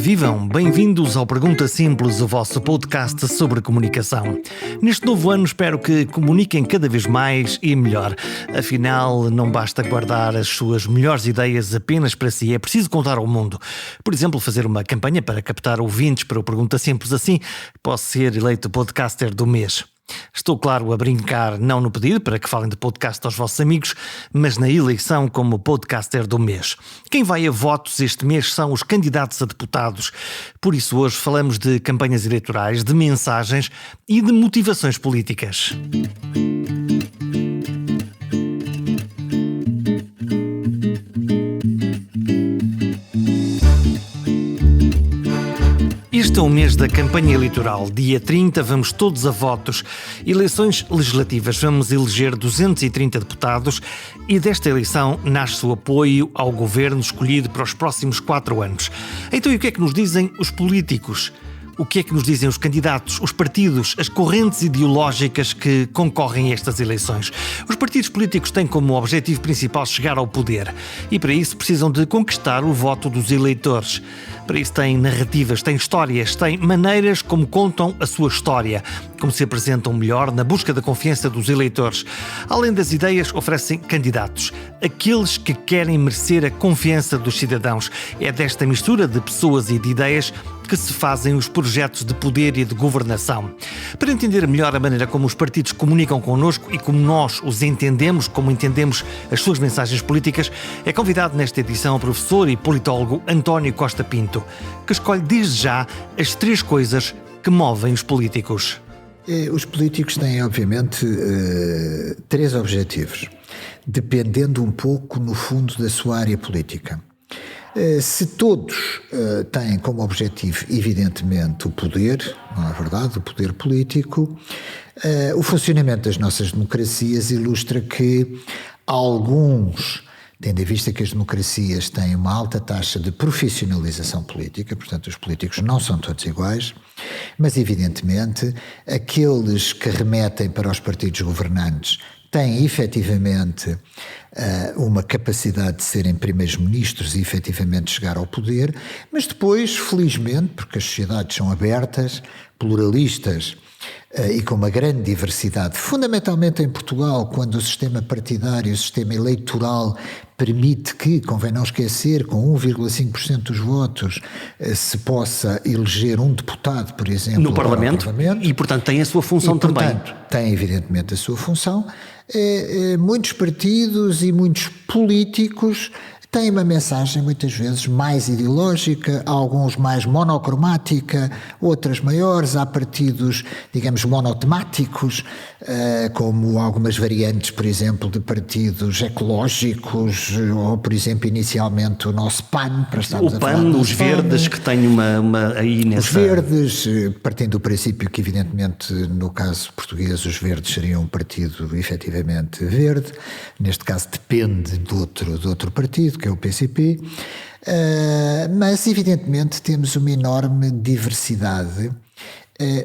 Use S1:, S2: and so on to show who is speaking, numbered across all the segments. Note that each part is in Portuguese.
S1: Vivam, bem-vindos ao Pergunta Simples, o vosso podcast sobre comunicação. Neste novo ano espero que comuniquem cada vez mais e melhor. Afinal, não basta guardar as suas melhores ideias apenas para si, é preciso contar ao mundo. Por exemplo, fazer uma campanha para captar ouvintes para o Pergunta Simples, assim posso ser eleito podcaster do mês. Estou, claro, a brincar, não no pedido para que falem de podcast aos vossos amigos, mas na eleição como podcaster do mês. Quem vai a votos este mês são os candidatos a deputados. Por isso hoje falamos de campanhas eleitorais, de mensagens e de motivações políticas. Este é o mês da campanha eleitoral. Dia 30 vamos todos a votos. Eleições legislativas. Vamos eleger 230 deputados e desta eleição nasce o apoio ao governo escolhido para os próximos 4 anos. Então, e o que é que nos dizem os políticos? O que é que nos dizem os candidatos, os partidos, as correntes ideológicas que concorrem a estas eleições? Os partidos políticos têm como objetivo principal chegar ao poder e para isso precisam de conquistar o voto dos eleitores. Para isso têm narrativas, têm histórias, têm maneiras como contam a sua história, como se apresentam melhor na busca da confiança dos eleitores. Além das ideias, oferecem candidatos, aqueles que querem merecer a confiança dos cidadãos. É desta mistura de pessoas e de ideias que se fazem os projetos de poder e de governação. Para entender melhor a maneira como os partidos comunicam connosco e como nós os entendemos, como entendemos as suas mensagens políticas, é convidado nesta edição o professor e politólogo António Costa Pinto, que escolhe desde já as 3 coisas que movem os políticos.
S2: Os políticos têm, obviamente, 3 objetivos, dependendo um pouco, no fundo, da sua área política. Se todos têm como objetivo, evidentemente, o poder, não é verdade, o poder político, o funcionamento das nossas democracias ilustra que alguns, tendo em vista que as democracias têm uma alta taxa de profissionalização política, portanto os políticos não são todos iguais, mas evidentemente aqueles que remetem para os partidos governantes têm efetivamente uma capacidade de serem primeiros-ministros e efetivamente chegar ao poder, mas depois, felizmente, porque as sociedades são abertas, pluralistas e com uma grande diversidade, fundamentalmente em Portugal, quando o sistema partidário, o sistema eleitoral permite que, convém não esquecer, com 1,5% dos votos se possa eleger um deputado, por exemplo,
S1: no Parlamento, e portanto tem a sua função
S2: e,
S1: também.
S2: Portanto, tem evidentemente a sua função. Muitos partidos e muitos políticos têm uma mensagem muitas vezes mais ideológica, alguns mais monocromática, outras maiores. Há partidos, digamos, monotemáticos, como algumas variantes, por exemplo, de partidos ecológicos, ou, por exemplo, inicialmente o nosso PAN, para estarmos a falar
S1: os verdes, que têm uma aí nessa...
S2: Os verdes, partindo do princípio que, evidentemente, no caso português, os verdes seriam um partido efetivamente verde, neste caso depende de outro partido, que é o PCP, mas evidentemente temos uma enorme diversidade,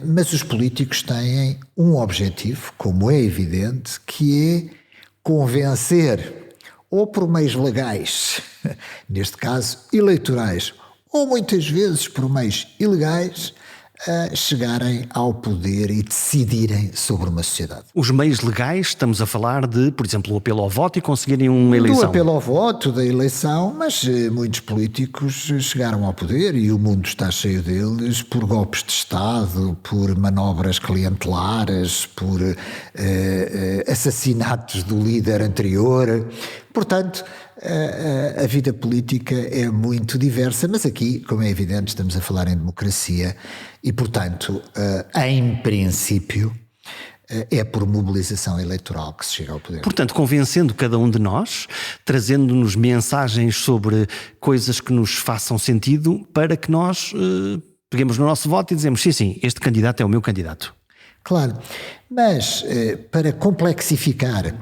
S2: mas os políticos têm um objetivo, como é evidente, que é convencer, ou por meios legais, neste caso eleitorais, ou muitas vezes por meios ilegais, a chegarem ao poder e decidirem sobre uma sociedade.
S1: Os meios legais, estamos a falar de, por exemplo, o apelo ao voto e conseguirem uma eleição.
S2: Do apelo ao voto, da eleição, mas muitos políticos chegaram ao poder e o mundo está cheio deles por golpes de Estado, por manobras clientelares, por assassinatos do líder anterior. Portanto, a vida política é muito diversa, mas aqui, como é evidente, estamos a falar em democracia e, portanto, em princípio, é por mobilização eleitoral que se chega ao poder.
S1: Portanto, convencendo cada um de nós, trazendo-nos mensagens sobre coisas que nos façam sentido para que nós peguemos no nosso voto e dizemos sim, este candidato é o meu candidato.
S2: Claro, mas para complexificar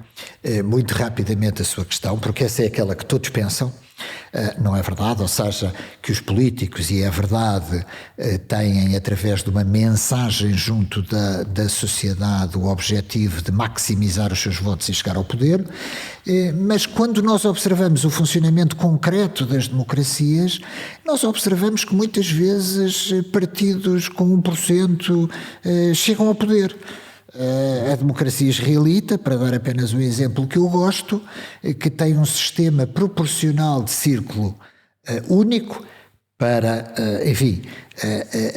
S2: muito rapidamente a sua questão, porque essa é aquela que todos pensam, Não é verdade, ou seja, que os políticos, e é verdade, têm, através de uma mensagem junto da sociedade, o objetivo de maximizar os seus votos e chegar ao poder, mas quando nós observamos o funcionamento concreto das democracias, nós observamos que muitas vezes partidos com 1% chegam ao poder. A democracia israelita, para dar apenas um exemplo que eu gosto, que tem um sistema proporcional de círculo único para, enfim,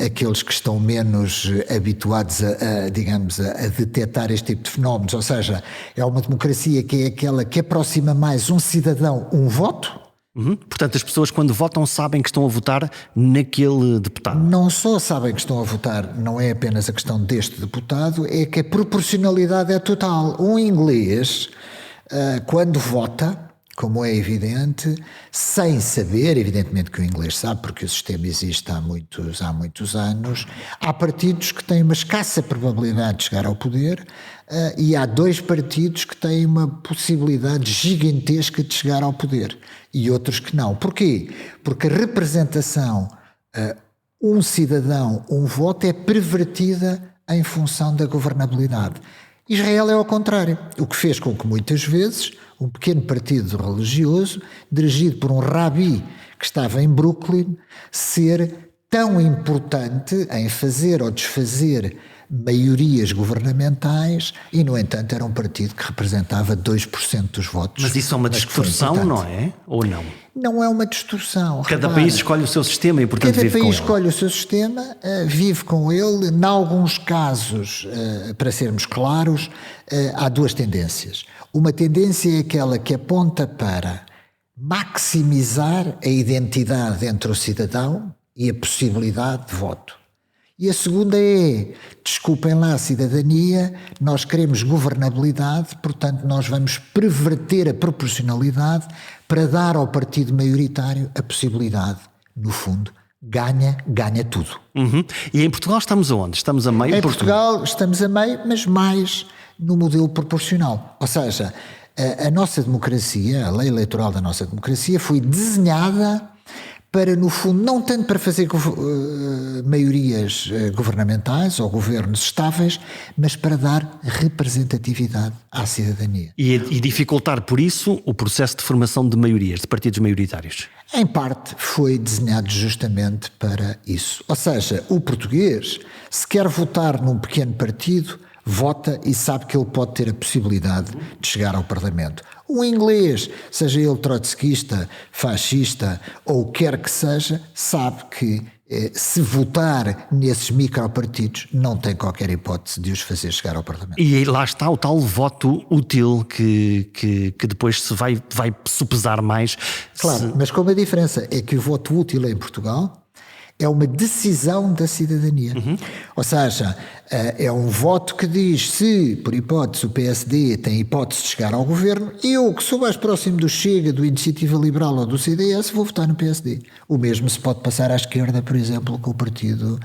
S2: aqueles que estão menos habituados a detectar este tipo de fenómenos. Ou seja, é uma democracia que é aquela que aproxima mais um cidadão, um voto.
S1: Portanto, as pessoas quando votam sabem que estão a votar naquele deputado.
S2: Não só sabem que estão a votar, não é apenas a questão deste deputado, é que a proporcionalidade é total. Um inglês, quando vota, como é evidente, sem saber, evidentemente que o inglês sabe, porque o sistema existe há muitos anos, há partidos que têm uma escassa probabilidade de chegar ao poder, e há 2 partidos que têm uma possibilidade gigantesca de chegar ao poder, e outros que não. Porquê? Porque a representação, um cidadão, um voto, é pervertida em função da governabilidade. Israel é ao contrário, o que fez com que muitas vezes um pequeno partido religioso, dirigido por um rabi que estava em Brooklyn, ser tão importante em fazer ou desfazer maiorias governamentais, e no entanto era um partido que representava 2% dos votos.
S1: Mas isso é uma distorção, não é? Ou não?
S2: Não é uma distorção.
S1: Cada país escolhe o seu sistema e, portanto, vive com ele.
S2: Cada país escolhe o seu sistema, vive com ele. Em alguns casos, para sermos claros, há 2 tendências. Uma tendência é aquela que aponta para maximizar a identidade entre o cidadão e a possibilidade de voto. E a segunda é, desculpem lá a cidadania, nós queremos governabilidade, portanto nós vamos perverter a proporcionalidade para dar ao partido maioritário a possibilidade, no fundo, ganha tudo.
S1: E em Portugal estamos aonde? Estamos a meio?
S2: Em Portugal estamos a meio, mas mais no modelo proporcional. Ou seja, a nossa democracia, a lei eleitoral da nossa democracia foi desenhada para, no fundo, não tanto para fazer maiorias governamentais ou governos estáveis, mas para dar representatividade à cidadania.
S1: E dificultar, por isso, o processo de formação de maiorias, de partidos maioritários?
S2: Em parte foi desenhado justamente para isso. Ou seja, o português, se quer votar num pequeno partido, vota e sabe que ele pode ter a possibilidade de chegar ao Parlamento. O inglês, seja ele trotskista, fascista ou o que quer que seja, sabe que se votar nesses micropartidos não tem qualquer hipótese de os fazer chegar ao Parlamento.
S1: E lá está o tal voto útil que depois se vai sopesar mais.
S2: Claro, mas com uma diferença, é que o voto útil em Portugal é uma decisão da cidadania. Ou seja, é um voto que diz, se, por hipótese, o PSD tem hipótese de chegar ao governo, eu, que sou mais próximo do Chega, do Iniciativa Liberal ou do CDS, vou votar no PSD. O mesmo se pode passar à esquerda, por exemplo, com o Partido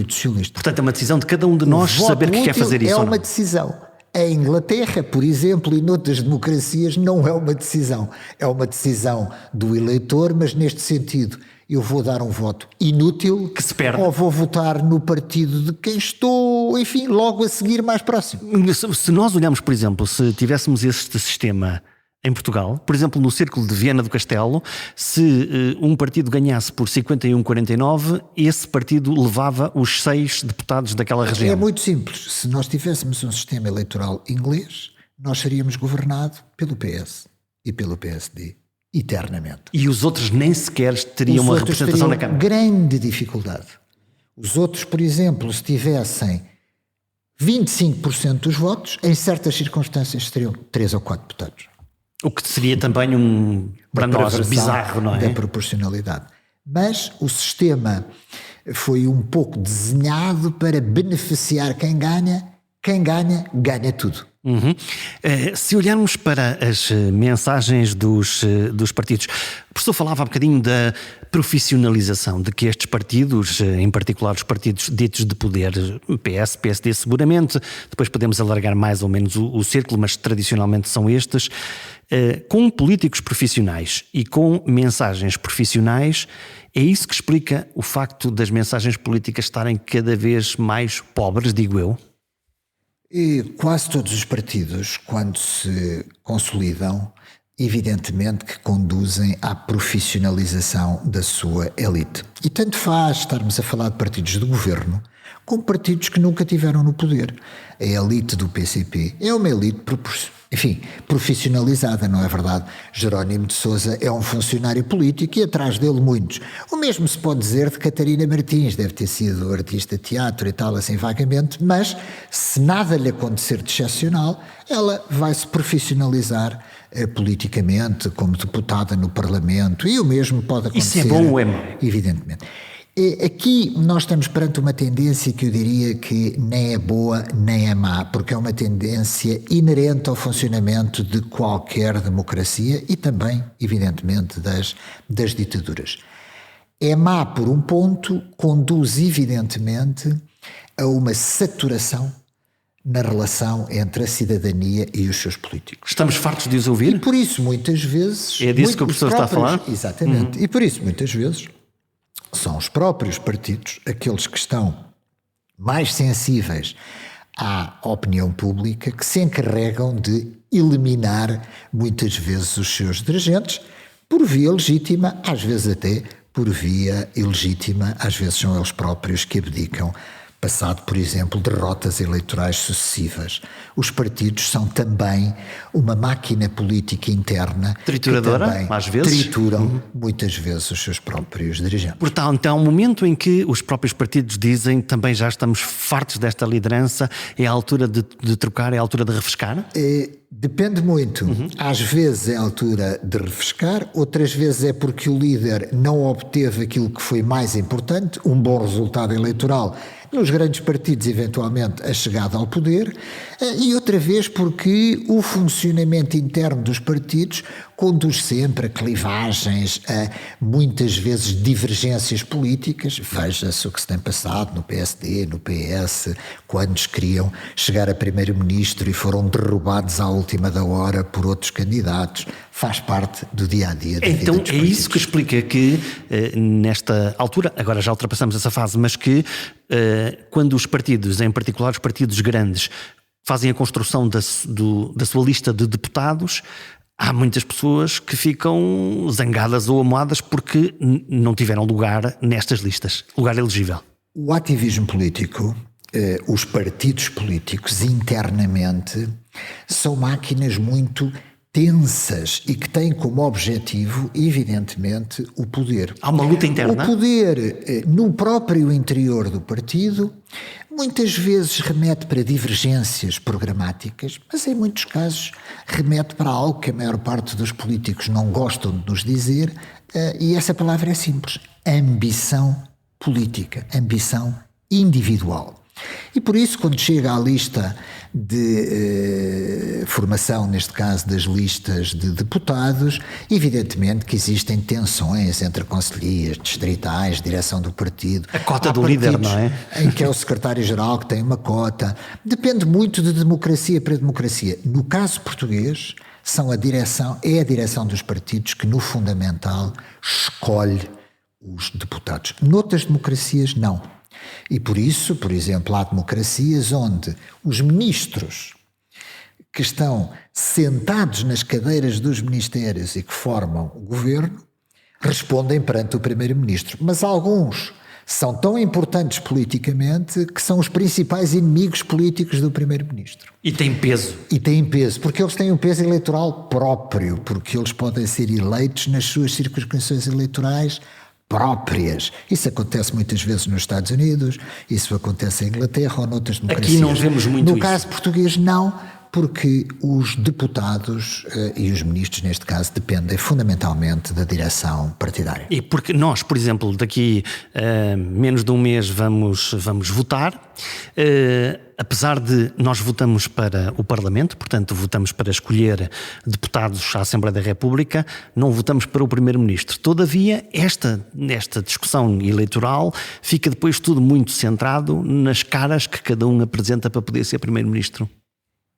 S2: Socialista.
S1: Portanto, é uma decisão de cada um de nós saber que quer fazer isso ou não.
S2: É uma decisão. Em Inglaterra, por exemplo, e noutras democracias, não é uma decisão. É uma decisão do eleitor, mas neste sentido, eu vou dar um voto inútil
S1: que se perde,
S2: ou vou votar no partido de quem estou, enfim, logo a seguir mais próximo.
S1: Se nós olharmos, por exemplo, se tivéssemos este sistema em Portugal, por exemplo, no Círculo de Viana do Castelo, se um partido ganhasse por 51-49, esse partido levava os 6 deputados daquela região.
S2: É muito simples. Se nós tivéssemos um sistema eleitoral inglês, nós seríamos governados pelo PS e pelo PSD. Eternamente.
S1: E os outros nem sequer teriam uma representação na Câmara.
S2: Grande dificuldade. Os outros, por exemplo, se tivessem 25% dos votos, em certas circunstâncias teriam 3 ou 4 deputados.
S1: O que seria também para nós, bizarro, não é?
S2: Da proporcionalidade. Mas o sistema foi um pouco desenhado para beneficiar quem ganha, ganha tudo.
S1: Se olharmos para as mensagens dos partidos, o professor falava há bocadinho da profissionalização, de que estes partidos, em particular os partidos ditos de poder, PS, PSD seguramente, depois podemos alargar mais ou menos o círculo, mas tradicionalmente são estes, Com políticos profissionais e com mensagens profissionais, é isso que explica o facto das mensagens políticas estarem cada vez mais pobres, digo eu?
S2: E quase todos os partidos, quando se consolidam, evidentemente que conduzem à profissionalização da sua elite. E tanto faz estarmos a falar de partidos de governo, como partidos que nunca tiveram no poder. A elite do PCP é uma elite, profissionalizada, não é verdade? Jerónimo de Sousa é um funcionário político e atrás dele muitos. O mesmo se pode dizer de Catarina Martins, deve ter sido artista de teatro e tal, assim vagamente, mas se nada lhe acontecer de excepcional, ela vai se profissionalizar politicamente, como deputada no Parlamento, e o mesmo pode acontecer.
S1: Isso é bom ou é mau?
S2: Evidentemente. Aqui nós estamos perante uma tendência que eu diria que nem é boa nem é má, porque é uma tendência inerente ao funcionamento de qualquer democracia e também, evidentemente, das ditaduras. É má por um ponto, conduz evidentemente a uma saturação na relação entre a cidadania e os seus políticos.
S1: Estamos fartos de os ouvir?
S2: E por isso muitas vezes...
S1: É disso que o professor está a falar?
S2: Exatamente. E por isso muitas vezes são os próprios partidos, aqueles que estão mais sensíveis à opinião pública, que se encarregam de eliminar muitas vezes os seus dirigentes, por via legítima, às vezes até por via ilegítima, às vezes são eles próprios que abdicam, passado, por exemplo, derrotas eleitorais sucessivas. Os partidos são também uma máquina política interna
S1: trituradora,
S2: que também
S1: às vezes
S2: trituram muitas vezes os seus próprios dirigentes.
S1: Portanto, há um momento em que os próprios partidos dizem também já estamos fartos desta liderança, é a altura de trocar, é a altura de refrescar?
S2: Depende muito. Às vezes é a altura de refrescar, outras vezes é porque o líder não obteve aquilo que foi mais importante, um bom resultado eleitoral nos grandes partidos, eventualmente a chegada ao poder, e outra vez porque o funcionamento interno dos partidos conduz sempre a clivagens, a muitas vezes divergências políticas. Veja-se o que se tem passado no PSD, no PS, quando queriam chegar a primeiro-ministro e foram derrubados à última da hora por outros candidatos. Faz parte do dia-a-dia da vida dos partidos.
S1: Então é isso que explica que nesta altura, agora já ultrapassamos essa fase, mas que quando os partidos, em particular os partidos grandes, fazem a construção da sua lista de deputados, há muitas pessoas que ficam zangadas ou amoadas porque não tiveram lugar nestas listas, lugar elegível.
S2: O ativismo político, os partidos políticos internamente, são máquinas muito tensas e que têm como objetivo, evidentemente, o poder.
S1: Há uma luta interna?
S2: O poder no próprio interior do partido muitas vezes remete para divergências programáticas, mas em muitos casos remete para algo que a maior parte dos políticos não gostam de nos dizer, e essa palavra é simples: ambição política, ambição individual. E por isso, quando chega à lista de formação, neste caso das listas de deputados, evidentemente que existem tensões entre conselheiros distritais, direção do partido.
S1: A cota do líder, não é?
S2: Em que é o secretário-geral que tem uma cota. Depende muito de democracia para democracia. No caso português, é a direção dos partidos que, no fundamental, escolhe os deputados. Noutras democracias, não. E por isso, por exemplo, há democracias onde os ministros que estão sentados nas cadeiras dos ministérios e que formam o governo respondem perante o primeiro-ministro. Mas alguns são tão importantes politicamente que são os principais inimigos políticos do primeiro-ministro.
S1: E têm peso.
S2: E têm peso, porque eles têm um peso eleitoral próprio, porque eles podem ser eleitos nas suas circunscrições eleitorais próprias. Isso acontece muitas vezes nos Estados Unidos, isso acontece em Inglaterra ou noutras democracias.
S1: Aqui não vemos muito isso.
S2: No caso português, não, porque os deputados e os ministros, neste caso, dependem fundamentalmente da direção partidária.
S1: E porque nós, por exemplo, daqui a menos de um mês vamos votar, apesar de nós votamos para o Parlamento, portanto votamos para escolher deputados à Assembleia da República, não votamos para o Primeiro-Ministro. Todavia, esta discussão eleitoral fica depois tudo muito centrado nas caras que cada um apresenta para poder ser Primeiro-Ministro.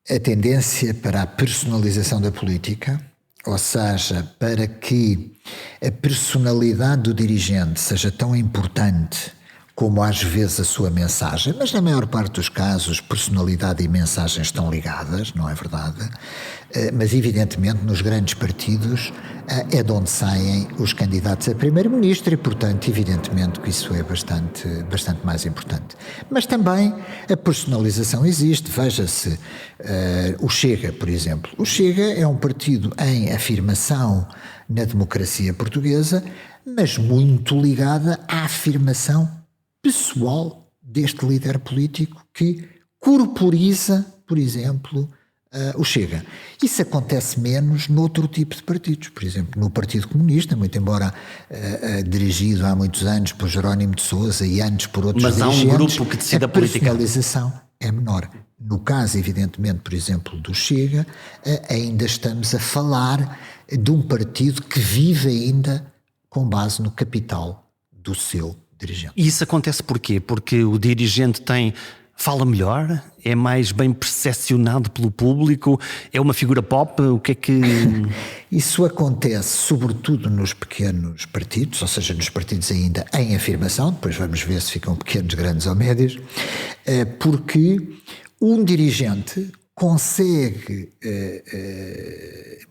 S2: A tendência para a personalização da política ou seja, para que a personalidade do dirigente seja tão importante como às vezes a sua mensagem, mas na maior parte dos casos personalidade e mensagem estão ligadas, não é verdade? Mas evidentemente nos grandes partidos é de onde saem os candidatos a primeiro-ministro e portanto evidentemente que isso é bastante mais importante. Mas também a personalização existe, veja-se o Chega, por exemplo. O Chega é um partido em afirmação na democracia portuguesa, mas muito ligada à afirmação pessoal deste líder político que corporiza, por exemplo, o Chega. Isso acontece menos noutro tipo de partidos, por exemplo, no Partido Comunista, muito embora dirigido há muitos anos por Jerónimo de Sousa e antes por outros dirigentes.
S1: Mas há um grupo que decide a política.
S2: A personalização é menor. No caso, evidentemente, por exemplo, do Chega, ainda estamos a falar de um partido que vive ainda com base no capital do seu dirigente.
S1: E isso acontece porquê? Porque o dirigente fala melhor? É mais bem percepcionado pelo público? É uma figura pop? O que é que...
S2: Isso acontece sobretudo nos pequenos partidos, ou seja, nos partidos ainda em afirmação, depois vamos ver se ficam pequenos, grandes ou médios, porque um dirigente consegue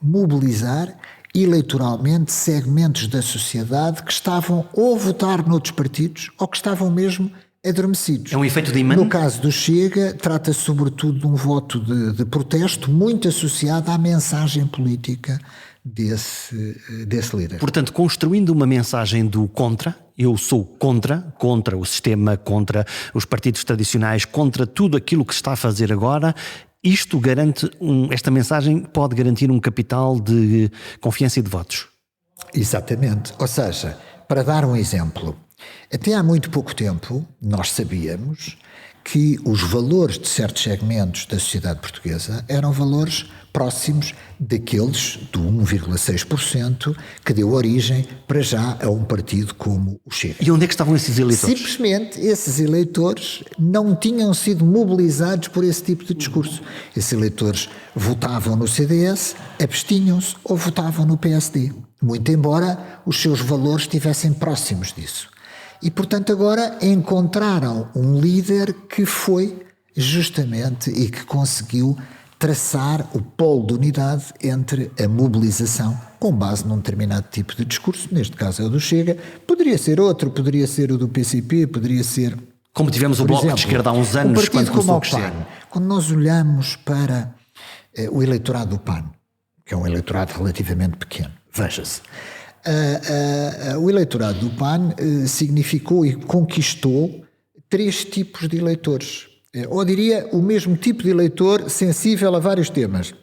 S2: mobilizar eleitoralmente segmentos da sociedade que estavam ou a votar noutros partidos ou que estavam mesmo adormecidos.
S1: É um efeito de imã?
S2: No caso do Chega, trata-se sobretudo de um voto de protesto muito associado à mensagem política desse líder.
S1: Portanto, construindo uma mensagem do contra, eu sou contra o sistema, contra os partidos tradicionais, contra tudo aquilo que se está a fazer agora. Isto garante, esta mensagem pode garantir um capital de confiança e de votos.
S2: Exatamente. Ou seja, para dar um exemplo, até há muito pouco tempo nós sabíamos que os valores de certos segmentos da sociedade portuguesa eram valores próximos daqueles do 1,6% que deu origem para já a um partido como o Chega.
S1: E onde é que estavam esses eleitores?
S2: Simplesmente esses eleitores não tinham sido mobilizados por esse tipo de discurso. Esses eleitores votavam no CDS, abstinham-se ou votavam no PSD, muito embora os seus valores estivessem próximos disso. E, portanto, agora encontraram um líder que foi justamente e que conseguiu traçar o polo de unidade entre a mobilização com base num determinado tipo de discurso, neste caso é o do Chega, poderia ser outro, poderia ser o do PCP, poderia ser...
S1: Como tivemos o Bloco de Esquerda há uns anos, quando começou a crescer.
S2: Quando nós olhamos para o eleitorado do PAN, que é um eleitorado relativamente pequeno, veja-se, o eleitorado do PAN significou e conquistou 3 tipos de eleitores, ou diria o mesmo tipo de eleitor sensível a vários temas.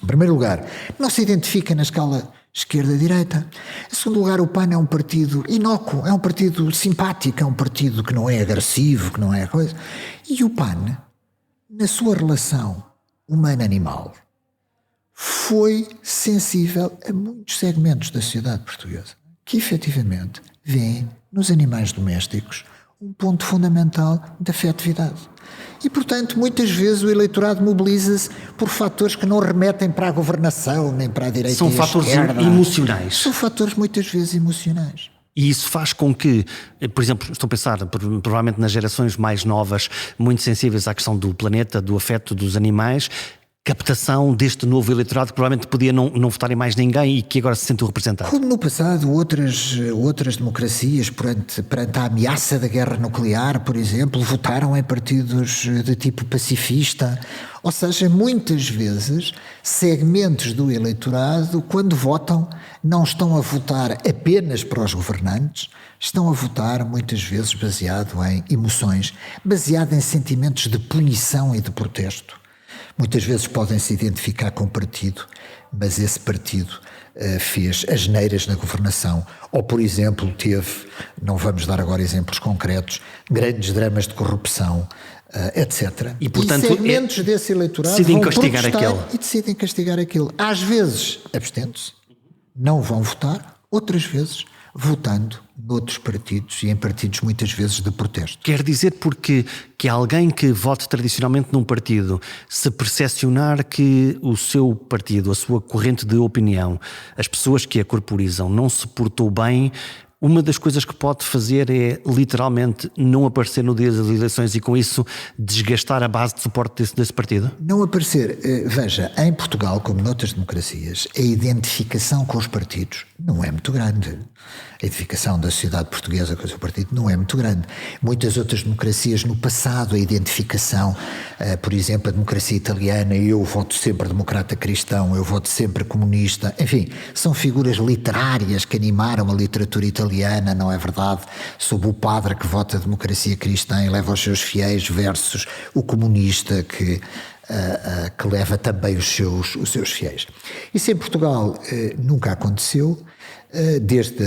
S2: Em primeiro lugar, não se identifica na escala esquerda-direita. Em segundo lugar, o PAN é um partido inócuo, é um partido simpático, é um partido que não é agressivo, que não é coisa. E o PAN, na sua relação humano-animal, foi sensível a muitos segmentos da sociedade portuguesa que efetivamente veem nos animais domésticos um ponto fundamental de afetividade. E, portanto, muitas vezes o eleitorado mobiliza-se por fatores que não remetem para a governação, nem para a direita
S1: São
S2: e a
S1: fatores
S2: esquerda.
S1: emocionais.
S2: São fatores muitas vezes emocionais.
S1: E isso faz com que, por exemplo, estou a pensar provavelmente nas gerações mais novas, muito sensíveis à questão do planeta, do afeto dos animais, captação deste novo eleitorado que provavelmente podia não votar em mais ninguém e que agora se sentiu representado.
S2: Como no passado outras democracias, perante a ameaça da guerra nuclear, por exemplo, votaram em partidos de tipo pacifista. Ou seja, muitas vezes segmentos do eleitorado, quando votam, não estão a votar apenas para os governantes, estão a votar muitas vezes baseado em emoções, baseado em sentimentos de punição e de protesto. Muitas vezes podem se identificar com o partido, mas esse partido fez asneiras na governação. Ou, por exemplo, teve, não vamos dar agora exemplos concretos, grandes dramas de corrupção, etc.
S1: E, portanto,
S2: segmentos desse eleitorado
S1: decidem
S2: vão
S1: castigar
S2: protestar
S1: aquele.
S2: e decidem castigar aquele. Às vezes, abstendo-se, não vão votar, outras vezes votando noutros partidos e em partidos muitas vezes de protesto.
S1: Quer dizer porque que alguém que vote tradicionalmente num partido, se percepcionar que o seu partido, a sua corrente de opinião, as pessoas que a corporizam não se portou bem, uma das coisas que pode fazer é literalmente não aparecer no dia das eleições e com isso desgastar a base de suporte desse partido?
S2: Não aparecer. Veja, em Portugal, como noutras democracias, a identificação com os partidos não é muito grande. A identificação da sociedade portuguesa com o seu partido não é muito grande. Muitas outras democracias no passado, a identificação, por exemplo, a democracia italiana, eu voto sempre democrata cristão, eu voto sempre comunista, enfim, são figuras literárias que animaram a literatura italiana, não é verdade? Sob o padre que vota a democracia cristã e leva os seus fiéis versus o comunista que leva também os seus fiéis. Isso em Portugal nunca aconteceu. Desde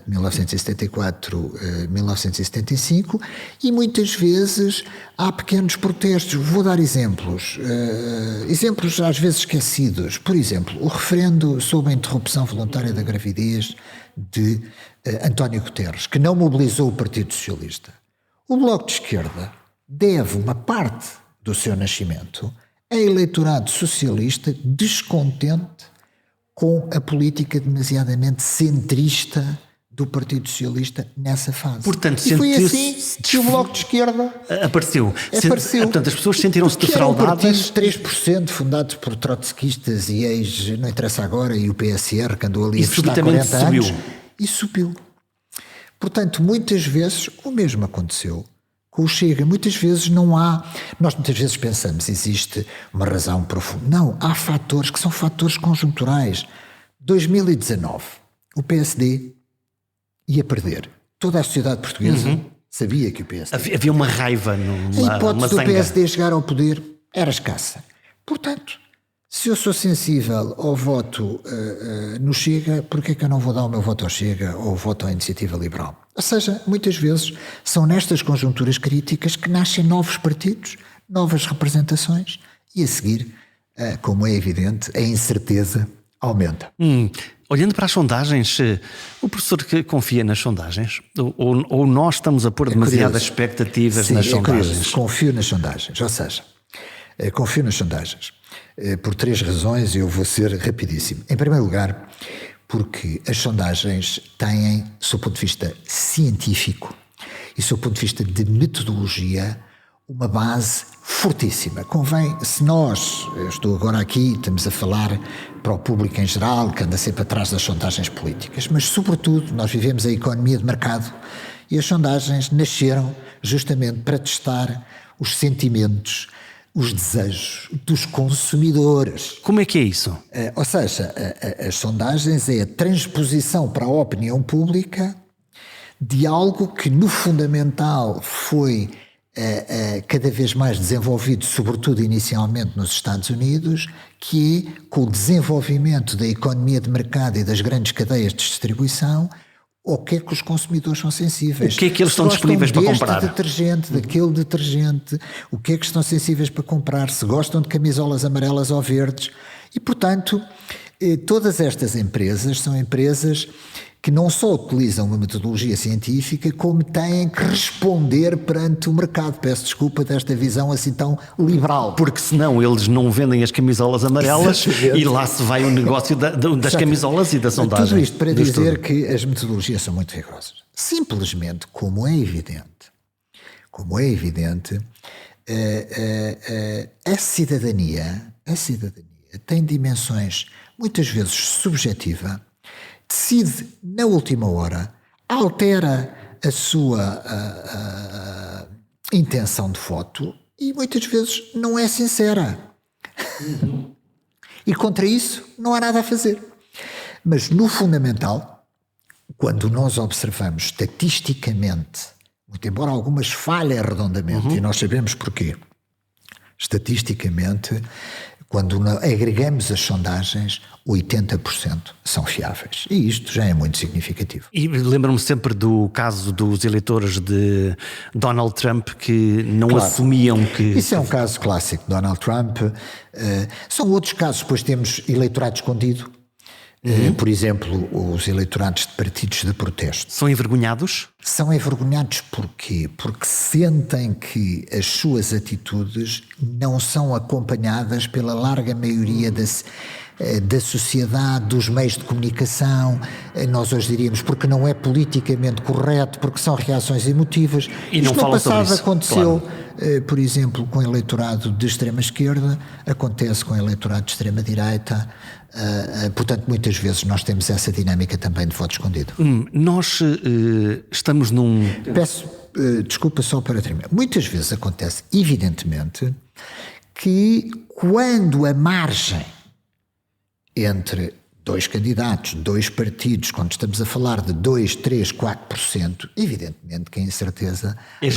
S2: 1974, 1975, e muitas vezes há pequenos protestos. Vou dar exemplos às vezes esquecidos. Por exemplo, o referendo sobre a interrupção voluntária da gravidez de António Guterres, que não mobilizou o Partido Socialista. O Bloco de Esquerda deve uma parte do seu nascimento a eleitorado socialista descontente com a política demasiadamente centrista do Partido Socialista nessa fase.
S1: Portanto,
S2: e foi assim que o Bloco de Esquerda
S1: apareceu. Portanto, as pessoas sentiram-se defraudadas.
S2: Era um partido 3% fundado por trotskistas e não interessa agora, e o PSR que andou ali a festar 40 anos. E subiu. Portanto, muitas vezes o mesmo aconteceu com o Chega. Muitas vezes nós muitas vezes pensamos existe uma razão profunda. Não, há fatores que são fatores conjunturais. 2019, o PSD ia perder. Toda a sociedade portuguesa sabia que o PSD...
S1: Havia uma raiva,
S2: a hipótese do PSD chegar ao poder era escassa. Portanto, se eu sou sensível ao voto no Chega, porquê que eu não vou dar o meu voto ao Chega ou o voto à Iniciativa Liberal? Ou seja, muitas vezes são nestas conjunturas críticas que nascem novos partidos, novas representações e a seguir, como é evidente, a incerteza aumenta.
S1: Olhando para as sondagens, o professor que confia nas sondagens? Ou nós estamos a pôr demasiadas expectativas nas sondagens?
S2: Curioso. Confio nas sondagens, ou seja, confio nas sondagens por 3 razões e eu vou ser rapidíssimo. Em primeiro lugar, porque as sondagens têm, do seu ponto de vista científico e do seu ponto de vista de metodologia, uma base fortíssima. Convém, se nós, eu estou agora aqui, estamos a falar para o público em geral, que anda sempre atrás das sondagens políticas, mas sobretudo nós vivemos a economia de mercado e as sondagens nasceram justamente para testar os sentimentos, os desejos dos consumidores.
S1: Como é que é isso?
S2: Ou seja, as sondagens é a transposição para a opinião pública de algo que no fundamental foi cada vez mais desenvolvido, sobretudo inicialmente nos Estados Unidos, que é com o desenvolvimento da economia de mercado e das grandes cadeias de distribuição, ao que é que os consumidores são sensíveis.
S1: O que é que eles estão disponíveis para comprar?
S2: Detergente, daquele detergente, o que é que estão sensíveis para comprar, se gostam de camisolas amarelas ou verdes. E, portanto, todas estas empresas são empresas que não só utilizam uma metodologia científica, como têm que responder perante o mercado. Peço desculpa desta visão assim tão liberal.
S1: Porque senão eles não vendem as camisolas amarelas. Exatamente. E lá se vai o negócio das camisolas e da sondagem.
S2: Tudo isto para dizer que as metodologias são muito rigorosas. Simplesmente, como é evidente, a cidadania tem dimensões muitas vezes subjetiva, decide na última hora, altera a sua intenção de voto e muitas vezes não é sincera. E contra isso não há nada a fazer. Mas no fundamental, quando nós observamos estatisticamente, muito embora algumas falhem redondamente, e nós sabemos porquê, estatisticamente, quando agregamos as sondagens, 80% são fiáveis. E isto já é muito significativo.
S1: E lembro-me sempre do caso dos eleitores de Donald Trump que não assumiam que...
S2: Isso é um caso clássico de Donald Trump. São outros casos. Depois temos eleitorado escondido. Por exemplo, os eleitorados de partidos de protesto.
S1: São envergonhados?
S2: São envergonhados porquê? Porque sentem que as suas atitudes não são acompanhadas pela larga maioria da sociedade, dos meios de comunicação. Nós hoje diríamos porque não é politicamente correto, porque são reações emotivas.
S1: E não falam sobre isso.
S2: Aconteceu,
S1: claro.
S2: Por exemplo, com o eleitorado de extrema-esquerda, acontece com o eleitorado de extrema-direita. Portanto, muitas vezes nós temos essa dinâmica também de voto escondido.
S1: Nós estamos num...
S2: Peço desculpa só para terminar. Muitas vezes acontece, evidentemente, que quando a margem entre dois candidatos, dois partidos, quando estamos a falar de 2, 3, 4%, evidentemente que a incerteza é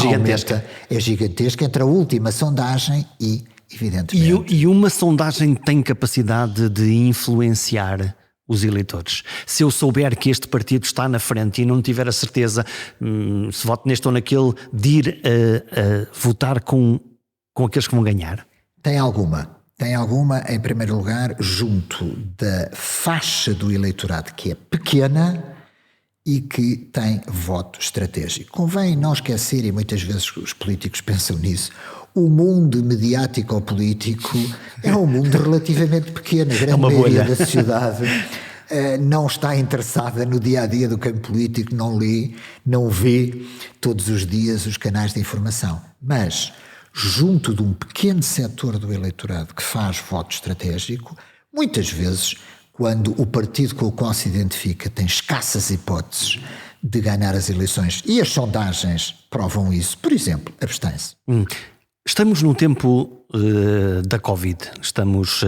S2: gigantesca entre a última sondagem e, evidentemente...
S1: E uma sondagem tem capacidade de influenciar os eleitores. Se eu souber que este partido está na frente e não tiver a certeza, se voto neste ou naquele, de ir a votar com aqueles que vão ganhar?
S2: Tem alguma, em primeiro lugar, junto da faixa do eleitorado que é pequena e que tem voto estratégico. Convém não esquecer, e muitas vezes os políticos pensam nisso, o mundo mediático-político é um mundo relativamente pequeno. A grande maioria da sociedade não está interessada no dia-a-dia do campo político, não lê, não vê todos os dias os canais de informação. Mas, junto de um pequeno setor do eleitorado que faz voto estratégico, muitas vezes, quando o partido com o qual se identifica tem escassas hipóteses de ganhar as eleições, e as sondagens provam isso, por exemplo, abstém-se.
S1: Estamos num tempo da Covid. Estamos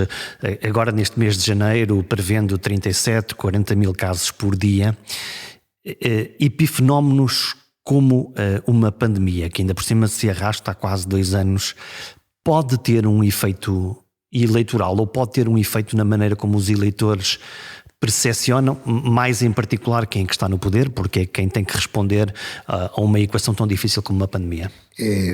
S1: agora neste mês de janeiro prevendo 37, 40 mil casos por dia. Epifenómenos como uma pandemia, que ainda por cima se arrasta há quase 2 anos, pode ter um efeito eleitoral ou pode ter um efeito na maneira como os eleitores percepcionam, mais em particular quem é que está no poder, porque é quem tem que responder a uma equação tão difícil como uma pandemia?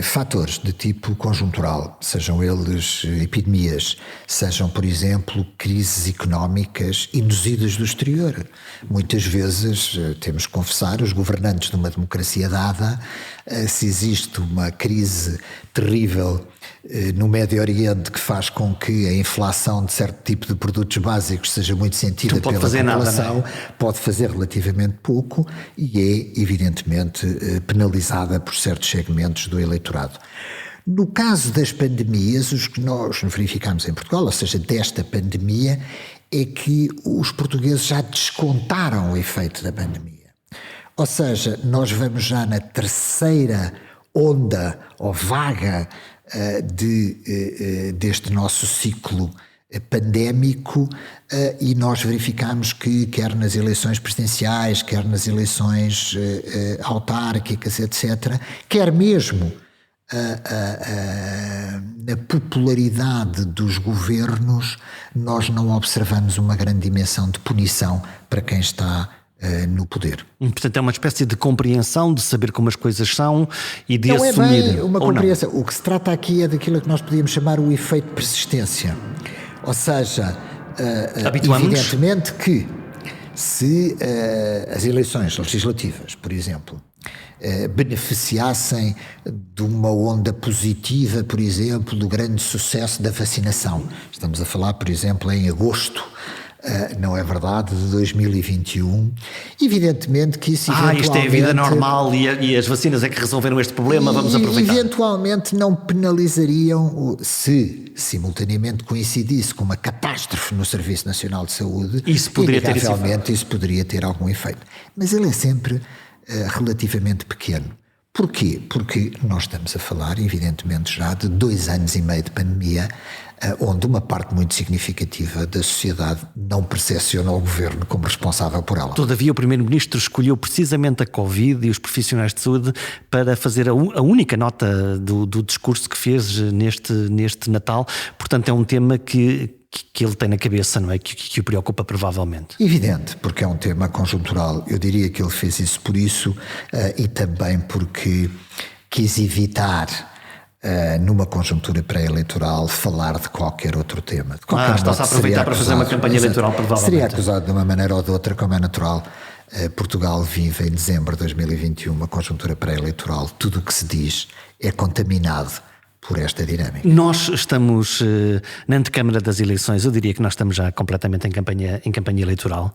S2: Fatores de tipo conjuntural, sejam eles epidemias, sejam, por exemplo, crises económicas induzidas do exterior. Muitas vezes, temos que confessar, os governantes de uma democracia dada, se existe uma crise terrível no Médio Oriente que faz com que a inflação de certo tipo de produtos básicos seja muito sentida pela população, pode fazer relativamente pouco e é, evidentemente, penalizada por certos segmentos do eleitorado. No caso das pandemias, os que nós verificamos em Portugal, ou seja, desta pandemia, é que os portugueses já descontaram o efeito da pandemia. Ou seja, nós vamos já na terceira onda ou vaga deste nosso ciclo pandémico e nós verificamos que quer nas eleições presidenciais, quer nas eleições autárquicas, etc., quer mesmo na popularidade dos governos, nós não observamos uma grande dimensão de punição para quem está no poder.
S1: Portanto, é uma espécie de compreensão, de saber como as coisas são e de
S2: não
S1: assumir.
S2: Não é bem uma compreensão. O que se trata aqui é daquilo que nós podíamos chamar o efeito de persistência. Ou seja, evidentemente que se as eleições legislativas, por exemplo, beneficiassem de uma onda positiva, por exemplo, do grande sucesso da vacinação. Estamos a falar, por exemplo, em agosto, não é verdade, de 2021. Eventualmente que isso eventualmente...
S1: isto é a vida normal e as vacinas é que resolveram este problema, vamos aproveitar.
S2: Eventualmente não penalizariam se simultaneamente coincidisse com uma catástrofe no Serviço Nacional de Saúde.
S1: Isso poderia ter esse efeito.
S2: Isso poderia ter algum efeito. Mas ele é sempre relativamente pequeno. Porquê? Porque nós estamos a falar, evidentemente, já de 2 anos e meio de pandemia, onde uma parte muito significativa da sociedade não percepciona o governo como responsável por ela.
S1: Todavia, o Primeiro-Ministro escolheu precisamente a Covid e os profissionais de saúde para fazer a única nota do discurso que fez neste Natal. Portanto, é um tema que ele tem na cabeça, não é? Que o preocupa provavelmente.
S2: Evidente, porque é um tema conjuntural. Eu diria que ele fez isso por isso e também porque quis evitar numa conjuntura pré-eleitoral, falar de qualquer outro tema. De qualquer
S1: Está-se a aproveitar para fazer uma campanha eleitoral, provavelmente.
S2: Seria acusado de uma maneira ou de outra, como é natural. Portugal vive em dezembro de 2021 uma conjuntura pré-eleitoral. Tudo o que se diz é contaminado por esta dinâmica.
S1: Nós estamos na antecâmara das eleições, eu diria que nós estamos já completamente em campanha eleitoral.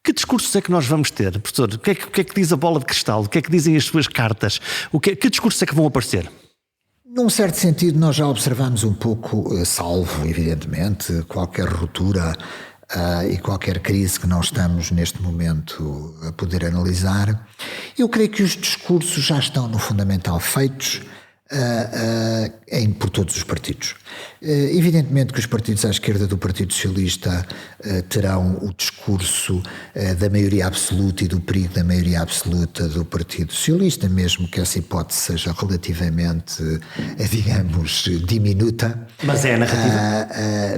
S1: Que discursos é que nós vamos ter, professor? O que é que diz a bola de cristal? O que é que dizem as suas cartas? Que discursos é que vão aparecer?
S2: Num certo sentido, nós já observamos um pouco, salvo, evidentemente, qualquer ruptura e qualquer crise que não estamos neste momento a poder analisar. Eu creio que os discursos já estão no fundamental feitos por todos os partidos. Evidentemente que os partidos à esquerda do Partido Socialista terão o discurso da maioria absoluta e do perigo da maioria absoluta do Partido Socialista, mesmo que essa hipótese seja relativamente, digamos, diminuta.
S1: Mas é a narrativa.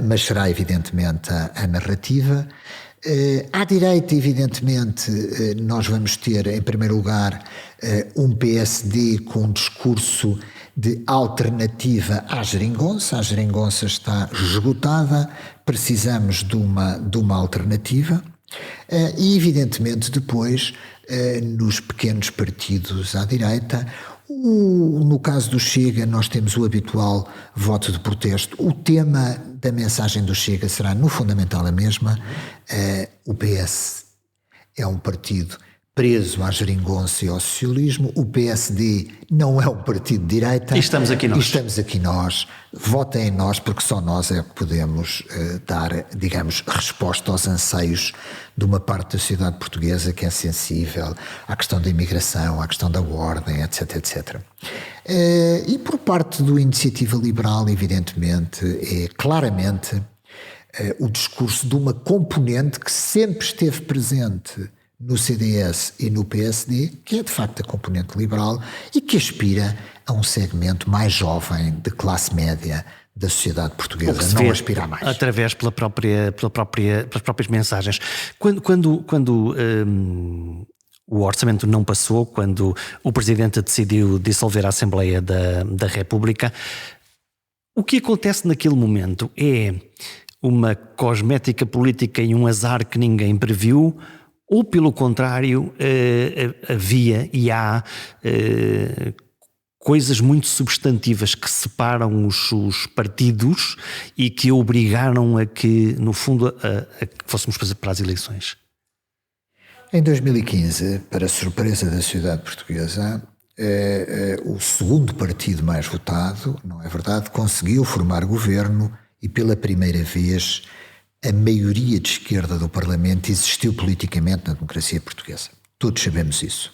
S2: Mas será evidentemente a narrativa. À direita, evidentemente, nós vamos ter, em primeiro lugar, um PSD com um discurso de alternativa à geringonça. A geringonça está esgotada, precisamos de uma alternativa. E, evidentemente, depois, nos pequenos partidos à direita, no caso do Chega, nós temos o habitual voto de protesto. O tema da mensagem do Chega será, no fundamental, a mesma. O PS é um partido preso à geringonça e ao socialismo. O PSD não é um partido de direita.
S1: E estamos aqui nós.
S2: Votem em nós, porque só nós é que podemos dar, digamos, resposta aos anseios de uma parte da sociedade portuguesa que é sensível à questão da imigração, à questão da ordem, etc, etc. E por parte do Iniciativa Liberal, evidentemente, é claramente o discurso de uma componente que sempre esteve presente no CDS e no PSD, que é de facto a componente liberal e que aspira a um segmento mais jovem de classe média da sociedade portuguesa, não aspira a mais.
S1: Através pelas próprias mensagens. Quando o orçamento não passou, quando o Presidente decidiu dissolver a Assembleia da República, o que acontece naquele momento é uma cosmética política e um azar que ninguém previu, ou pelo contrário, havia e há coisas muito substantivas que separam os partidos e que obrigaram a que, no fundo, a que fôssemos para as eleições?
S2: Em 2015, para a surpresa da sociedade portuguesa, o segundo partido mais votado, não é verdade, conseguiu formar governo e pela primeira vez a maioria de esquerda do Parlamento existiu politicamente na democracia portuguesa. Todos sabemos isso.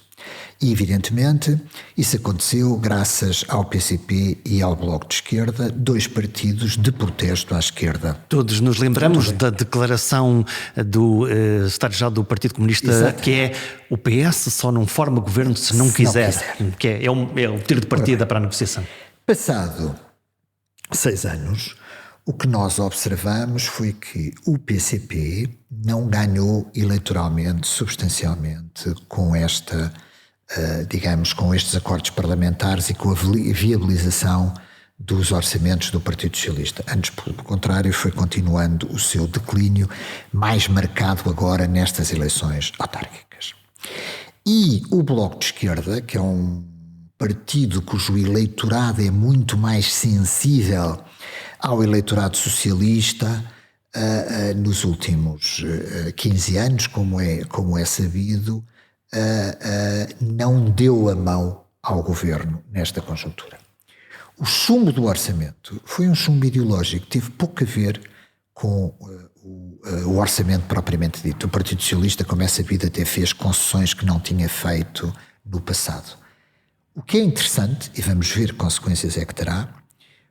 S2: E, evidentemente, isso aconteceu graças ao PCP e ao Bloco de Esquerda, dois partidos de protesto à esquerda.
S1: Todos nos lembramos da declaração do secretário-geral do Partido Comunista. Exato. Que é: o PS só não forma governo se não quiser. Que é o tiro de partida para a negociação.
S2: Passado 6 anos, o que nós observamos foi que o PCP não ganhou eleitoralmente, substancialmente, com esta, digamos, com estes acordos parlamentares e com a viabilização dos orçamentos do Partido Socialista. Antes, pelo contrário, foi continuando o seu declínio, mais marcado agora nestas eleições autárquicas. E o Bloco de Esquerda, que é um partido cujo eleitorado é muito mais sensível ao eleitorado socialista, nos últimos 15 anos, como é sabido, não deu a mão ao governo nesta conjuntura. O chumbo do orçamento foi um chumbo ideológico, teve pouco a ver com o orçamento propriamente dito. O Partido Socialista, como é sabido, até fez concessões que não tinha feito no passado. O que é interessante, e vamos ver que consequências é que terá,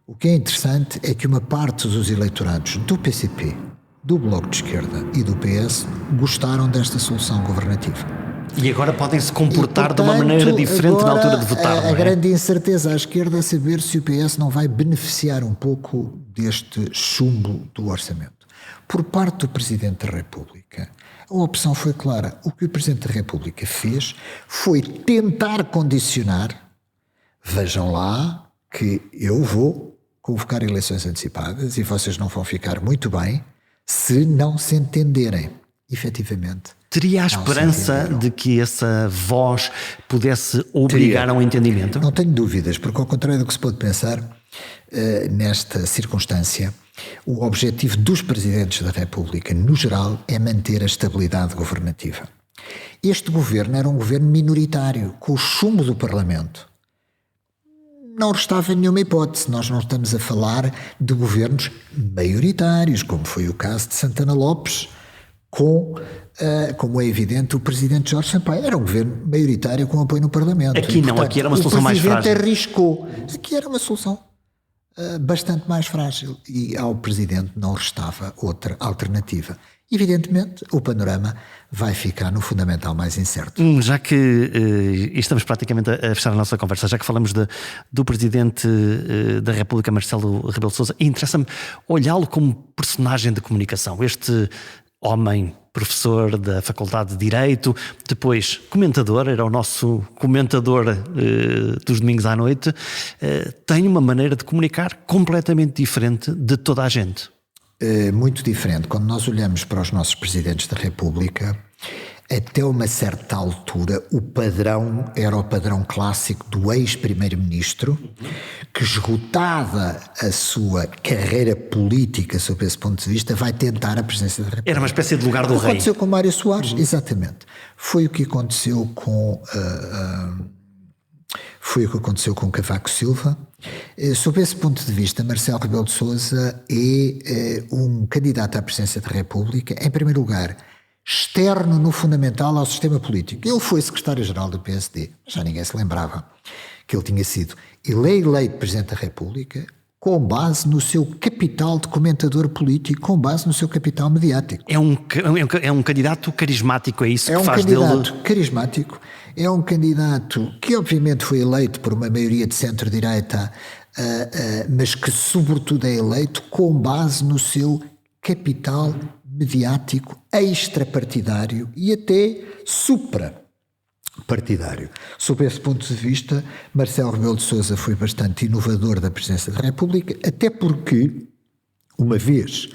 S2: o que é interessante é que uma parte dos eleitorados do PCP, do Bloco de Esquerda e do PS gostaram desta solução governativa.
S1: E agora podem se comportar de uma maneira diferente na altura de votar.
S2: A grande incerteza à esquerda é saber se o PS não vai beneficiar um pouco deste chumbo do orçamento. Por parte do Presidente da República, a opção foi clara. O que o Presidente da República fez foi tentar condicionar, vejam lá, que eu vou convocar eleições antecipadas e vocês não vão ficar muito bem se não se entenderem, efetivamente.
S1: Teria a esperança de que essa voz pudesse obrigar a um entendimento?
S2: Não tenho dúvidas, porque ao contrário do que se pode pensar, nesta circunstância, o objetivo dos presidentes da República, no geral, é manter a estabilidade governativa. Este governo era um governo minoritário, com o chumbo do Parlamento. Não restava nenhuma hipótese. Nós não estamos a falar de governos maioritários, como foi o caso de Santana Lopes, como é evidente, o presidente Jorge Sampaio. Era um governo maioritário com apoio no Parlamento.
S1: Aqui não, aqui era uma solução mais frágil.
S2: O presidente arriscou. Aqui era uma solução bastante mais frágil e ao presidente não restava outra alternativa. Evidentemente, o panorama vai ficar no fundamental mais incerto.
S1: Já que estamos praticamente a fechar a nossa conversa, já que falamos do Presidente da República, Marcelo Rebelo de Sousa, interessa-me olhá-lo como personagem de comunicação. Este homem, professor da Faculdade de Direito, depois comentador, era o nosso comentador dos domingos à noite, tem uma maneira de comunicar completamente diferente de toda a gente.
S2: Muito diferente. Quando nós olhamos para os nossos presidentes da República, até uma certa altura o padrão era o padrão clássico do ex-primeiro-ministro, que, esgotada a sua carreira política sob esse ponto de vista, vai tentar a presidência da República.
S1: Era uma espécie de lugar do rei.
S2: Aconteceu com Mário Soares, exatamente. Foi o que aconteceu com Cavaco Silva. Sob esse ponto de vista, Marcelo Rebelo de Sousa é um candidato à presidência da República, em primeiro lugar, externo no fundamental ao sistema político. Ele foi secretário-geral do PSD, já ninguém se lembrava que ele tinha sido eleito presidente da República com base no seu capital de comentador político, com base no seu capital mediático.
S1: É um candidato carismático, é isso que faz dele...
S2: É um candidato carismático, é um candidato que obviamente foi eleito por uma maioria de centro-direita, mas que sobretudo é eleito com base no seu capital mediático extrapartidário e até suprapartidário. Sob esse ponto de vista, Marcelo Rebelo de Sousa foi bastante inovador da presidência da República, até porque, uma vez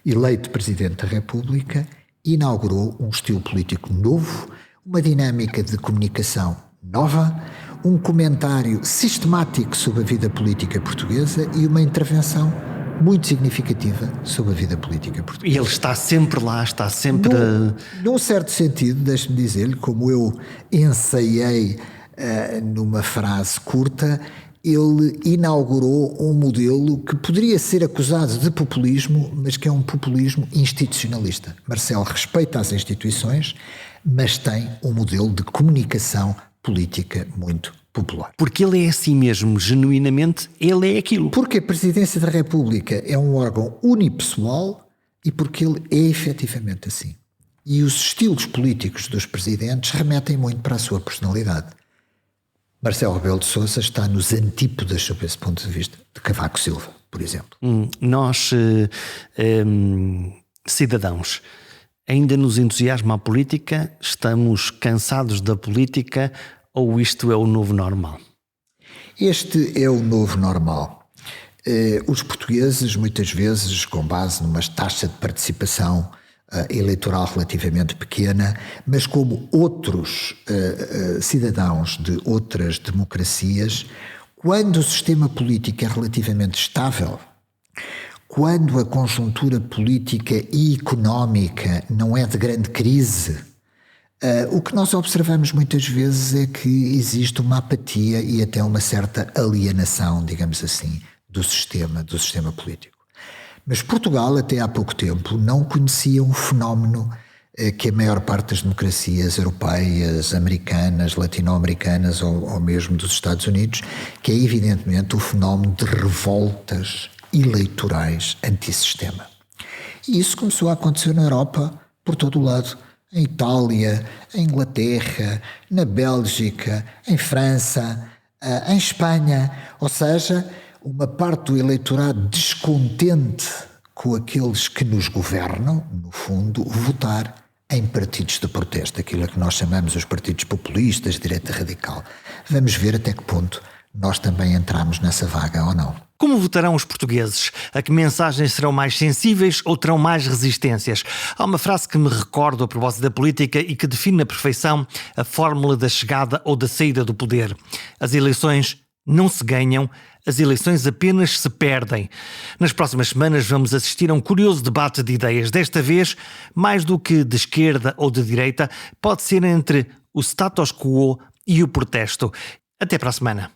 S2: eleito Presidente da República, inaugurou um estilo político novo, uma dinâmica de comunicação nova, um comentário sistemático sobre a vida política portuguesa e uma ensinação muito significativa sobre a vida política portuguesa.
S1: E ele está sempre lá, está sempre...
S2: Num certo sentido, deixe-me dizer-lhe, como eu ensaiei numa frase curta, ele inaugurou um modelo que poderia ser acusado de populismo, mas que é um populismo institucionalista. Marcelo respeita as instituições, mas tem um modelo de comunicação política muito popular.
S1: Porque ele é assim mesmo, genuinamente, ele é aquilo.
S2: Porque a Presidência da República é um órgão unipessoal e porque ele é efetivamente assim. E os estilos políticos dos presidentes remetem muito para a sua personalidade. Marcelo Rebelo de Sousa está nos antípodas, sob esse ponto de vista, de Cavaco Silva, por exemplo.
S1: Nós, cidadãos, ainda nos entusiasma a política? Estamos cansados da política? Ou isto é o novo normal?
S2: Este é o novo normal. Os portugueses, muitas vezes, com base numa taxa de participação eleitoral relativamente pequena, mas como outros cidadãos de outras democracias, quando o sistema político é relativamente estável, quando a conjuntura política e económica não é de grande crise, o que nós observamos muitas vezes é que existe uma apatia e até uma certa alienação, digamos assim, do sistema político. Mas Portugal, até há pouco tempo, não conhecia um fenómeno que a maior parte das democracias europeias, americanas, latino-americanas ou mesmo dos Estados Unidos, que é evidentemente o fenómeno de revoltas eleitorais antissistema. E isso começou a acontecer na Europa por todo o lado. Em Itália, em Inglaterra, na Bélgica, em França, em Espanha, ou seja, uma parte do eleitorado descontente com aqueles que nos governam, no fundo, votar em partidos de protesto, aquilo que nós chamamos os partidos populistas, direita radical. Vamos ver até que ponto nós também entramos nessa vaga ou não.
S1: Como votarão os portugueses? A que mensagens serão mais sensíveis ou terão mais resistências? Há uma frase que me recordo a propósito da política e que define na perfeição a fórmula da chegada ou da saída do poder. As eleições não se ganham, as eleições apenas se perdem. Nas próximas semanas vamos assistir a um curioso debate de ideias. Desta vez, mais do que de esquerda ou de direita, pode ser entre o status quo e o protesto. Até para a semana.